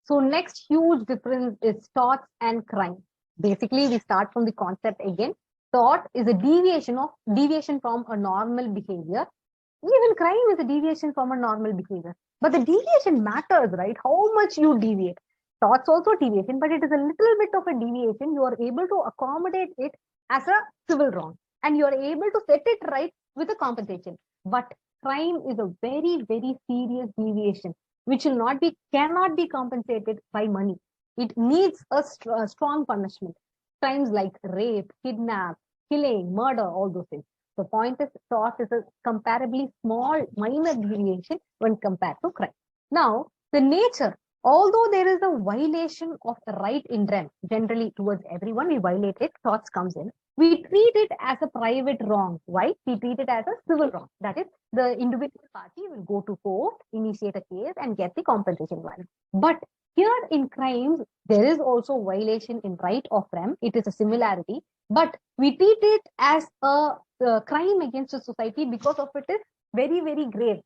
So next huge difference is torts and crime. Basically, we start from the concept again. Tort is a deviation from a normal behavior. Even crime is a deviation from a normal behavior. But the deviation matters, right? How much you deviate. Tort's also deviation, but it is a little bit of a deviation. You are able to accommodate it as a civil wrong, and you are able to set it right with a compensation. But crime is a very, very serious deviation, which cannot be compensated by money. It needs a strong punishment. Crimes like rape, kidnap, killing, murder, all those things. The point is, tort is a comparably small, minor deviation when compared to crime. Now, the nature, although there is a violation of the right in rem, generally towards everyone, we violate it, torts comes in. We treat it as a private wrong. Why? We treat it as a civil wrong. That is, the individual party will go to court, initiate a case, and get the compensation value. But here in crimes, there is also violation in right of rem. It is a similarity, but we treat it as a crime against the society because of it is very, very grave,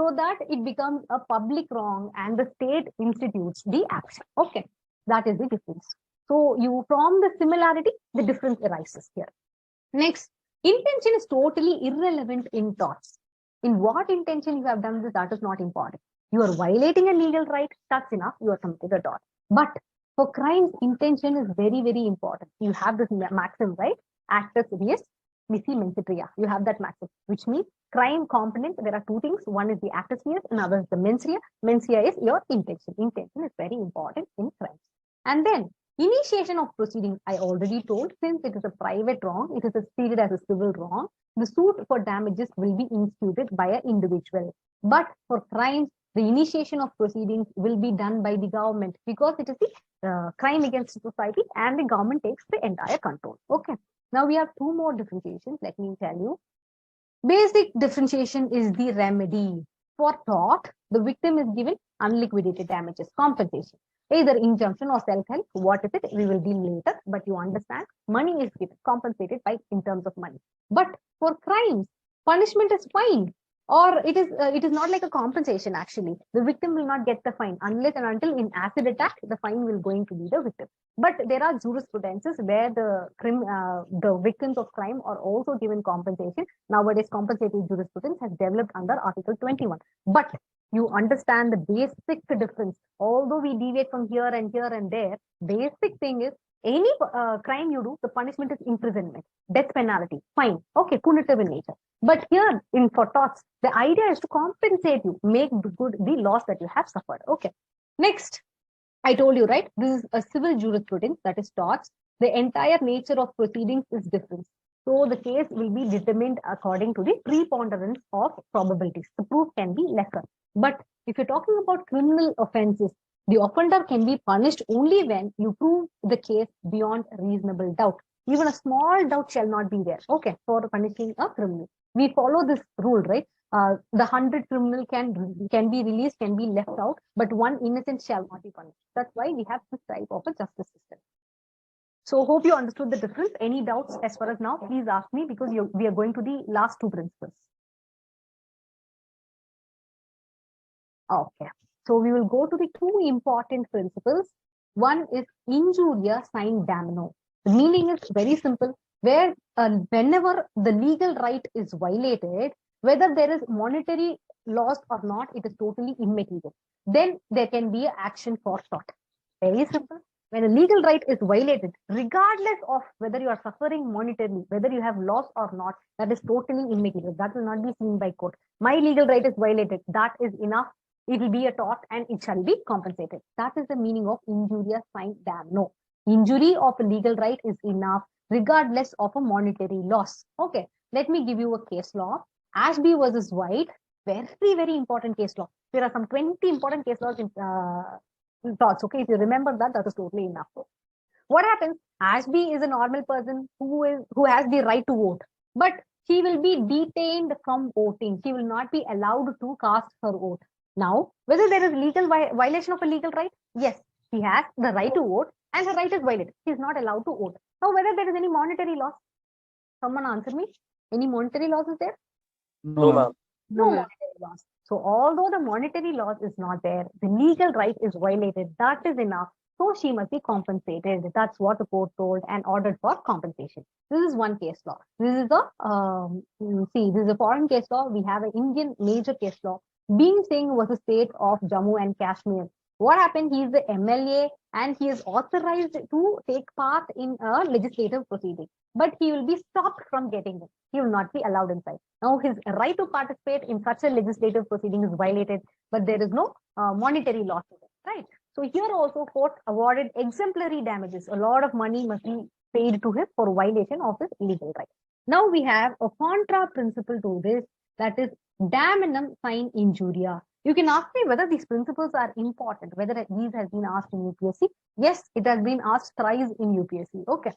so that it becomes a public wrong and the state institutes the action. Okay, that is the difference. So from the similarity, the difference arises here. Next, intention is totally irrelevant in torts. In what intention you have done this, that is not important. You are violating a legal right, that's enough, you are committed a tort. But for crimes, intention is very, very important. You have this maxim, right? Actus reus, nisi mensit rea. You have that maxim, which means crime component, there are two things. One is the actus reus, another is the mens rea. Mens rea is your intention. Intention is very important in crimes. And then initiation of proceeding, I already told, since it is a private wrong, it is treated as a civil wrong. The suit for damages will be instituted by an individual. But for crimes, the initiation of proceedings will be done by the government because it is the crime against society and the government takes the entire control. Okay. Now we have two more differentiations. Let me tell you. Basic differentiation is the remedy. For tort, the victim is given unliquidated damages, compensation. Either injunction or self-help, what is it? We will deal later, but you understand, money is given, compensated in terms of money. But for crimes, punishment is fine, or it is not like a compensation actually. The victim will not get the fine unless and until in acid attack, the fine will going to be the victim. But there are jurisprudences where the victims of crime are also given compensation. Nowadays, compensatory jurisprudence has developed under Article 21. But you understand the basic difference. Although we deviate from here and there, basic thing is any crime you do, the punishment is imprisonment, death penalty, fine, okay, punitive in nature. But here for torts, the idea is to compensate you, make good the loss that you have suffered. Okay. Next, I told you, right? This is a civil jurisprudence, that is torts. The entire nature of proceedings is different. So the case will be determined according to the preponderance of probabilities. The proof can be lesser. But if you're talking about criminal offenses, the offender can be punished only when you prove the case beyond reasonable doubt. Even a small doubt shall not be there, okay, for punishing a criminal. We follow this rule, right? The 100 criminal can be released, can be left out, but one innocent shall not be punished. That's why we have this type of a justice system. So hope you understood the difference. Any doubts as far as now, please ask me, because we are going to the last two principles. Okay, so we will go to the two important principles. One is injuria sine damno. The meaning is very simple, where whenever the legal right is violated, whether there is monetary loss or not, it is totally immaterial. Then there can be an action for tort. Very simple. When a legal right is violated, regardless of whether you are suffering monetarily, whether you have loss or not, that is totally immaterial. That will not be seen by court. My legal right is violated. That is enough. It will be a tort and it shall be compensated. That is the meaning of injuria sine damno. Injury of a legal right is enough, regardless of a monetary loss. Okay, let me give you a case law. Ashby versus White, very, very important case law. There are some 20 important case laws in torts. Okay, if you remember that, that is totally enough. What happens? Ashby is a normal person who has the right to vote, but he will be detained from voting. He will not be allowed to cast her vote. Now, whether there is legal violation of a legal right, yes, he has the right to vote and her right is violated. He is not allowed to vote. Now, whether there is any monetary loss, someone answer me. Any monetary loss is there? No, ma'am. No monetary loss. So, although the monetary loss is not there, the legal right is violated. That is enough So she must be compensated. That's what the court told and ordered for compensation. This is one case law. This is this is a foreign case law. We have an Indian major case law. Bhim Singh was the state of Jammu and Kashmir. What happened? He is the MLA and he is authorized to take part in a legislative proceeding, but he will be stopped from getting it. He will not be allowed inside. Now, his right to participate in such a legislative proceeding is violated, but there is no monetary loss to it, right? So here also court awarded exemplary damages. A lot of money must be paid to him for violation of his legal right. Now we have a contra principle to this, that is damnum sine injuria. You can ask me whether these principles are important, whether these has been asked in UPSC. Yes, it has been asked thrice in UPSC. Okay.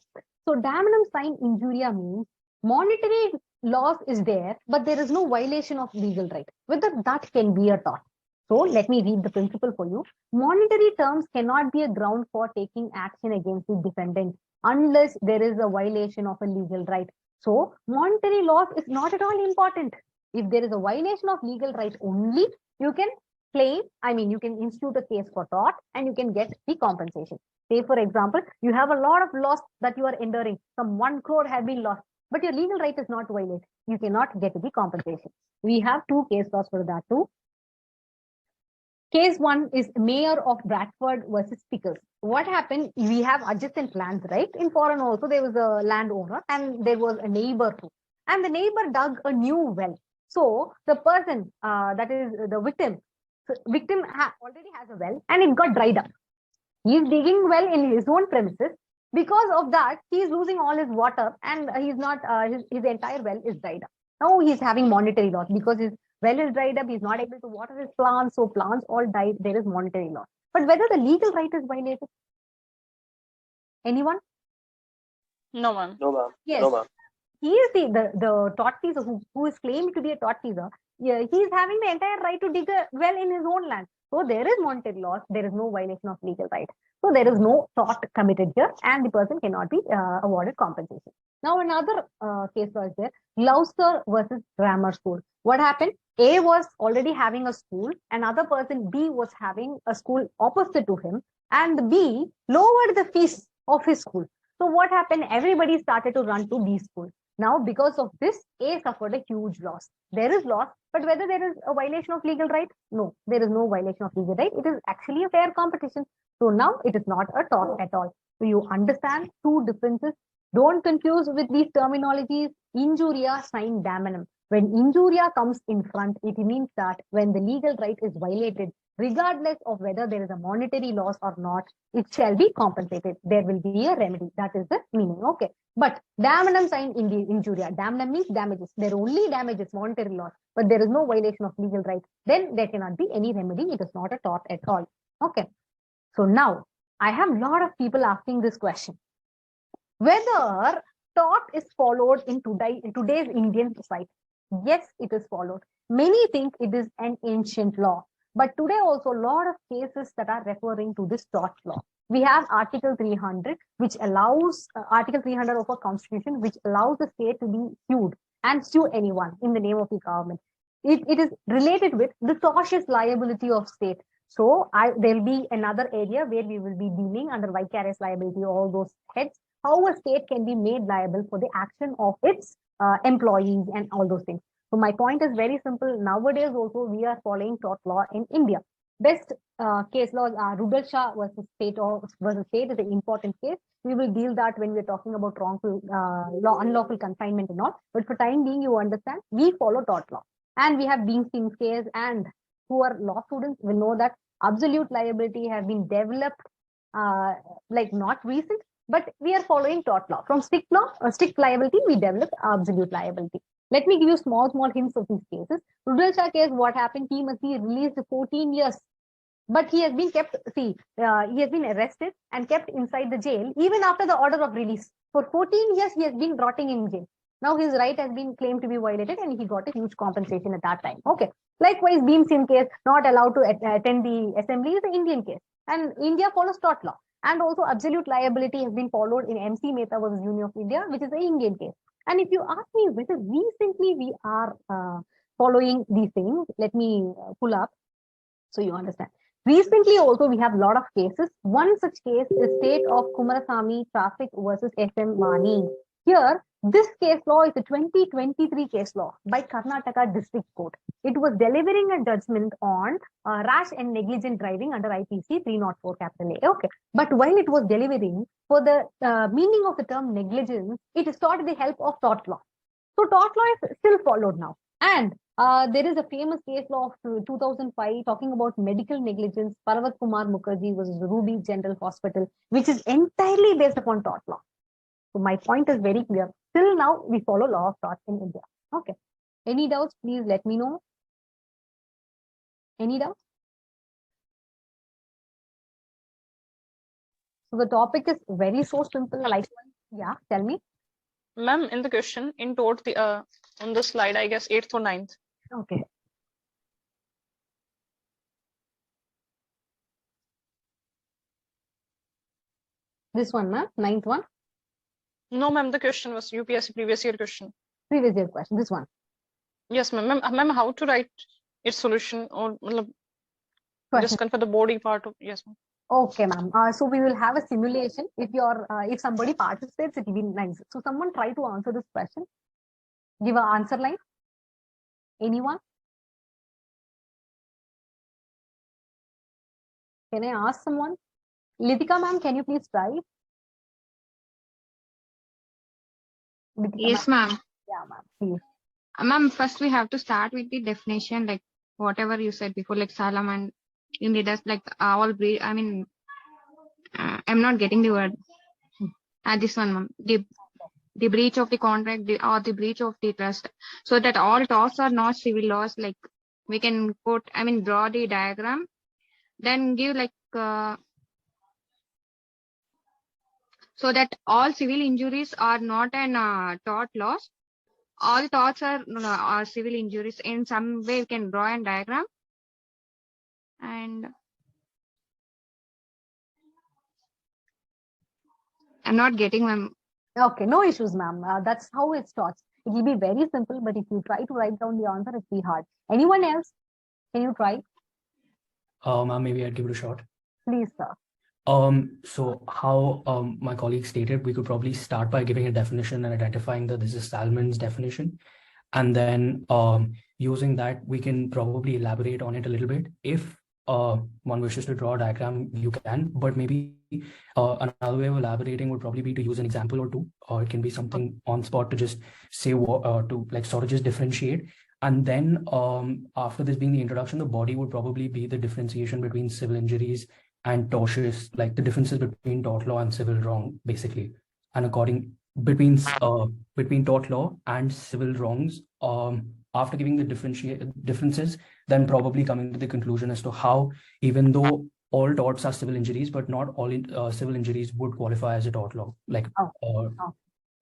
So damnum sine injuria means monetary loss is there, but there is no violation of legal right. Whether that can be a tort. So let me read the principle for you. Monetary terms cannot be a ground for taking action against the defendant unless there is a violation of a legal right. So monetary loss is not at all important. If there is a violation of legal right only, you can claim, you can institute a case for tort and you can get the compensation. Say, for example, you have a lot of loss that you are enduring. Some 1 crore have been lost, but your legal right is not violated. You cannot get the compensation. We have 2 case laws for that too. Case 1 is Mayor of Bradford versus Pickles. What happened? We have adjacent lands, right? In foreign also, there was a landowner and there was a neighbor too. And the neighbor dug a new well. So the person, that is the victim, already has a well and it got dried up. He is digging well in his own premises. Because of that, he is losing all his water and he's not, his entire well is dried up. Now he's having monetary loss because his well is dried up, he's not able to water his plants, so plants all died, there is monetary loss. But whether the legal right is violated? Anyone? No, ma'am. No, ma'am. Yes. No, ma'am. He is the tortfeasor who is claimed to be a tortfeasor. Yeah, he is having the entire right to dig a well in his own land. So there is monetary loss, there is no violation of legal right. So there is no tort committed here and the person cannot be awarded compensation. Now another case law is there, Gloucester versus Grammar School. What happened? A was already having a school, another person B was having a school opposite to him, and B lowered the fees of his school. So what happened? Everybody started to run to B school. Now, because of this, A suffered a huge loss. There is loss, but whether there is a violation of legal right? No, there is no violation of legal right. It is actually a fair competition. So now it is not a tort at all. So you understand 2 differences. Don't confuse with these terminologies. Injuria sine damnum. When injuria comes in front, it means that when the legal right is violated, regardless of whether there is a monetary loss or not, it shall be compensated. There will be a remedy. That is the meaning. Okay. But damnum sine injuria. Damnum means damages. There are only damages, monetary loss, but there is no violation of legal right. Then there cannot be any remedy. It is not a tort at all. Okay. So now I have a lot of people asking this question. Whether tort is followed in today's Indian society. Yes, it is followed. Many think it is an ancient law. But today also a lot of cases that are referring to this tort law. We have Article 300, which allows Article 300 of our Constitution, which allows the state to be sued and sue anyone in the name of the government. It is related with the tortious liability of state. So there will be another area where we will be dealing under vicarious liability, all those heads, how a state can be made liable for the action of its employees and all those things. So my point is very simple. Nowadays also we are following tort law in India. Best case laws are Rudal Shah versus state is an important case. We will deal that when we're talking about wrongful unlawful confinement and all. But for time being, you understand, we follow tort law. And we have Bhim Singh's case, and who are law students will know that absolute liability has been developed like not recent, but we are following tort law. From strict liability, we developed absolute liability. Let me give you small hints of these cases. Rudal Shah case, what happened? He must be released 14 years. But he has been kept, he has been arrested and kept inside the jail even after the order of release. For 14 years, he has been rotting in jail. Now his right has been claimed to be violated and he got a huge compensation at that time. Okay. Likewise, Bhim Singh case, not allowed to attend the assembly, is the Indian case. And India follows tort law. And also absolute liability has been followed in MC Mehta versus Union of India, which is the Indian case. And if you ask me whether recently we are following these things, let me pull up so you understand. Recently also we have a lot of cases. One such case is State of Kumarasamy Traffic versus SM Mani. Here, this case law is a 2023 case law by Karnataka District Court. It was delivering a judgment on rash and negligent driving under IPC 304 capital A. Okay, but while it was delivering, for the meaning of the term negligence, it sought the help of tort law. So tort law is still followed now. And there is a famous case law of 2005 talking about medical negligence, Parvat Kumar Mukherjee versus Ruby General Hospital, which is entirely based upon tort law. So my point is very clear. Till now, we follow law of torts in India. Okay. Any doubts, please let me know. Any doubts? So the topic is very so simple. Like, yeah, tell me. Ma'am, in the question, in tort, on the slide, I guess 8th or 9th. Okay. This one, ma'am, 9th one. No, ma'am, the question was UPSC previous year question. Previous year question, this one. Yes, ma'am. Ma'am, how to write its solution or just for the body part of, yes, ma'am. Okay, ma'am. So we will have a simulation. If somebody participates, it will be nice. So someone try to answer this question. Give an answer line. Anyone? Can I ask someone? Litika ma'am, can you please try? Yes, ma'am. Yeah, ma'am. Please. Ma'am, first we have to start with the definition, like whatever you said before, like Salam and Indidas, like all breed. I mean, I'm not getting the word. This one, ma'am. The breach of the contract or the breach of the trust. So that all torts are not civil laws. Like we can put, I mean, draw the diagram, then give like so that all civil injuries are not an tort loss. All torts are civil injuries. In some way, we can draw a diagram. And I'm not getting them. Okay, no issues, ma'am. That's how it starts. It will be very simple, but if you try to write down the answer, it will be hard. Anyone else? Can you try? Ma'am, maybe I'd give it a shot. Please, sir. So how my colleague stated, we could probably start by giving a definition and identifying that this is Salmon's definition. And then using that, we can probably elaborate on it a little bit. If one wishes to draw a diagram, you can, but maybe another way of elaborating would probably be to use an example or two, or it can be something on spot to just say to like sort of just differentiate. And then after this being the introduction, the body would probably be the differentiation between civil injuries and tortious, like the differences between tort law and civil wrong, basically. And according between tort law and civil wrongs, after giving the differences, then probably coming to the conclusion as to how, even though all torts are civil injuries, but not all civil injuries would qualify as a tort law, like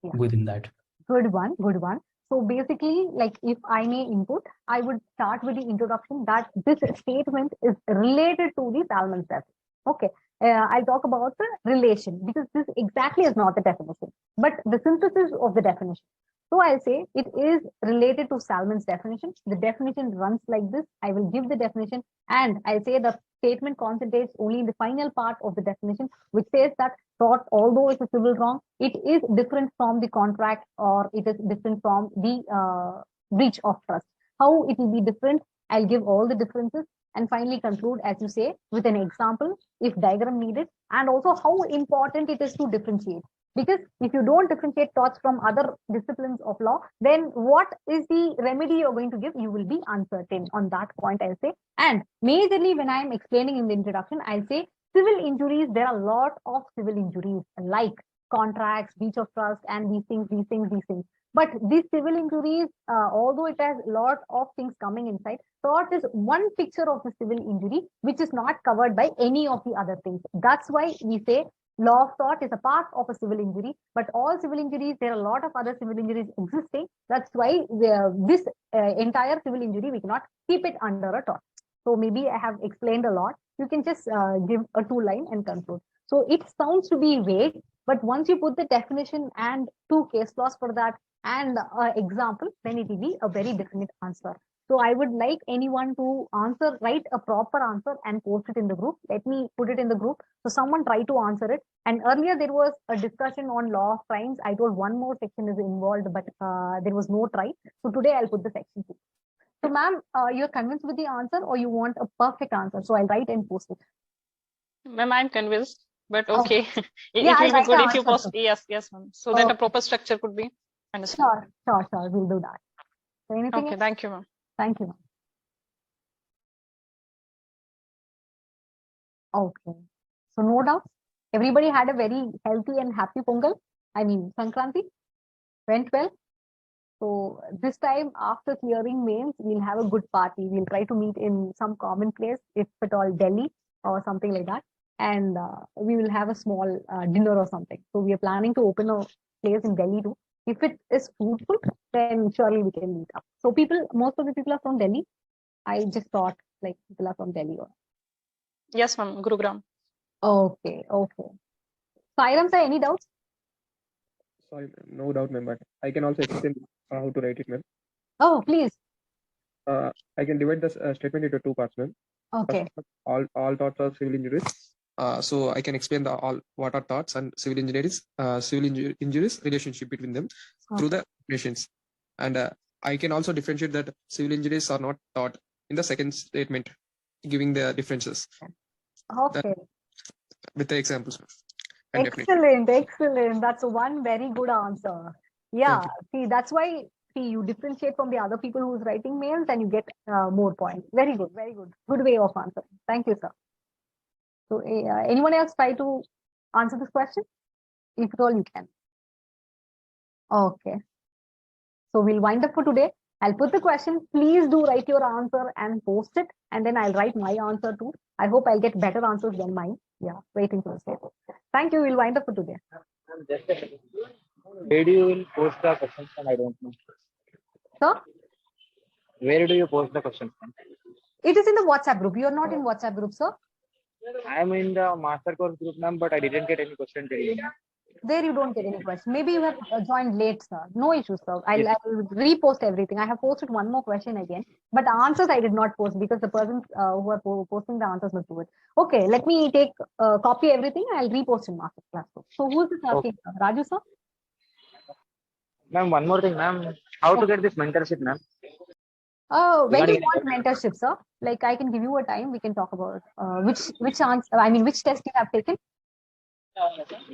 Yeah. within that. Good one, good one. So basically, like if I may input, I would start with the introduction that this statement is related to the Salmon's test. Okay, I'll talk about the relation because this exactly is not the definition, but the synthesis of the definition. So I'll say it is related to Salmon's definition. The definition runs like this. I will give the definition and I'll say the statement concentrates only in the final part of the definition, which says that tort, although it's a civil wrong, it is different from the contract or it is different from the breach of trust. How it will be different, I'll give all the differences and finally conclude, as you say, with an example, if diagram needed, and also how important it is to differentiate. Because if you don't differentiate torts from other disciplines of law, then what is the remedy you're going to give? You will be uncertain on that point, I'll say. And majorly when I'm explaining in the introduction, I'll say civil injuries, there are a lot of civil injuries like contracts, breach of trust, and these things. But these civil injuries, although it has a lot of things coming inside, tort is one picture of the civil injury, which is not covered by any of the other things. That's why we say law of tort is a part of a civil injury, but all civil injuries, there are a lot of other civil injuries existing. That's why this entire civil injury, we cannot keep it under a tort. So maybe I have explained a lot. You can just give a 2-line and conclude. So it sounds to be vague, but once you put the definition and 2 case laws for that and example, then it will be a very definite answer. So I would like anyone to write a proper answer and post it in the group. Let me put it in the group. So someone try to answer it. And earlier there was a discussion on law of crimes. I told one more section is involved, but there was no try. So today I'll put the section 2. So ma'am, you're convinced with the answer or you want a perfect answer? So I'll write and post it. Ma'am, I'm convinced, but okay. it Yeah, will I'll be good write if you the post. answer. Yes, ma'am. So that a proper structure could be understood. Sure. We'll do that. So anything Okay, else? thank you, ma'am. Thank you, ma'am. Okay. So no doubt, everybody had a very healthy and happy Pongal. I mean, Sankranti went well. So this time after clearing mains, we'll have a good party. We'll try to meet in some common place, if at all Delhi or something like that. And we will have a small dinner or something. So we are planning to open a place in Delhi too. If it is fruitful, then surely we can meet up. So most of the people are from Delhi. I just thought like people are from Delhi. Yes, ma'am. Gurugram. Okay. Sairam sir, any doubts? Sorry, no doubt, ma'am, but I can also explain how to write it, ma'am. Oh, please. I can divide this statement into 2 parts, ma'am. Okay. All torts are civil injuries. So I can explain what are torts and civil injuries relationship between them through the definitions. And I can also differentiate that civil injuries are not tort in the second statement, giving the differences. Okay. With the examples. Excellent. That's one very good answer. Yeah. See, that's why you differentiate from the other people who's writing mails and you get more points. Very good. Good way of answering. Thank you, sir. So anyone else try to answer this question? If at all you can. Okay. So we'll wind up for today. I'll put the question. Please do write your answer and post it. And then I'll write my answer too. I hope I'll get better answers than mine. Yeah, waiting for the statement. Thank you. We'll wind up for today. Just a second. Where do you post the questions? I don't know. Sir? Where do you post the questions? It is in the WhatsApp group. You're not in WhatsApp group, sir? I'm in the master course group, ma'am, but I didn't get any question today. There you don't get any question. Maybe you have joined late, sir. No issues, sir. I'll repost everything. I have posted one more question again, but the answers I did not post because the persons who are posting the answers must do it. Okay, let me take copy everything. I'll repost in master class. So who is this asking? Okay. Raju, sir? Ma'am, one more thing, ma'am. How to get this mentorship, ma'am? When do you want mentorship, sir? Like I can give you a time. We can talk about which answer. I mean, which test you have taken?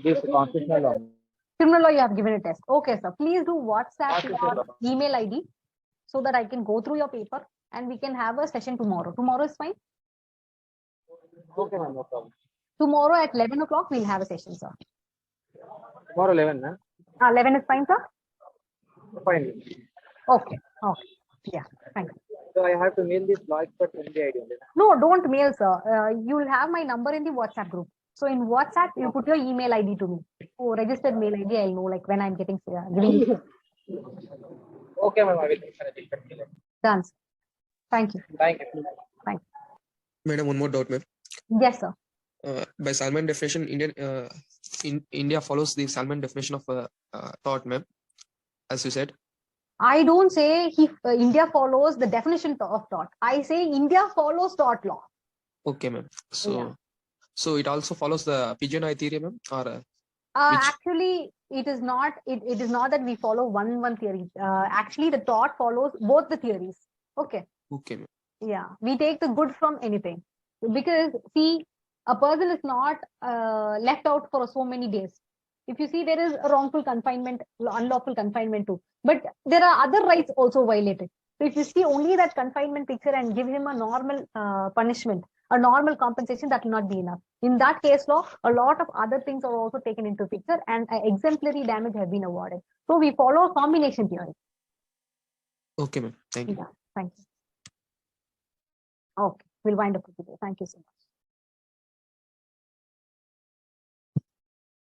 This constitutional law. Criminal law, you have given a test. Okay, sir. Please do WhatsApp your email ID so that I can go through your paper and we can have a session tomorrow. Tomorrow is fine? Okay, ma'am, no problem. Tomorrow at 11 o'clock, we'll have a session, sir. Tomorrow 11, ma'am? 11 is fine, sir? Fine. Okay. Yeah, thank you. So I have to mail this law expert MD ID. No, don't mail, sir. You will have my number in the WhatsApp group. So in WhatsApp, you put your email ID to me. Oh, registered mail ID, I'll know like when I'm giving. Okay, ma'am, I will. Done. Thank you. Thank you. Madam, one more doubt, ma'am. Yes, sir. By Salman definition, India follows the Salman definition of tort, ma'am, as you said. I don't say India follows the definition of tort. I say India follows tort law. Okay, ma'am. So it also follows the PGNI theory, ma'am, or actually, it is not. It is not that we follow one theory. Actually, the tort follows both the theories. Okay. Okay, ma'am. Yeah, we take the good from anything because see, a person is not left out for so many days. If you see, there is a wrongful confinement, unlawful confinement too. But there are other rights also violated. So if you see only that confinement picture and give him a normal punishment, a normal compensation, that will not be enough. In that case law, a lot of other things are also taken into picture and exemplary damage have been awarded. So we follow a combination theory. Okay, ma'am. Thank you. Yeah, thank you. Okay, we'll wind up today. Thank you so much.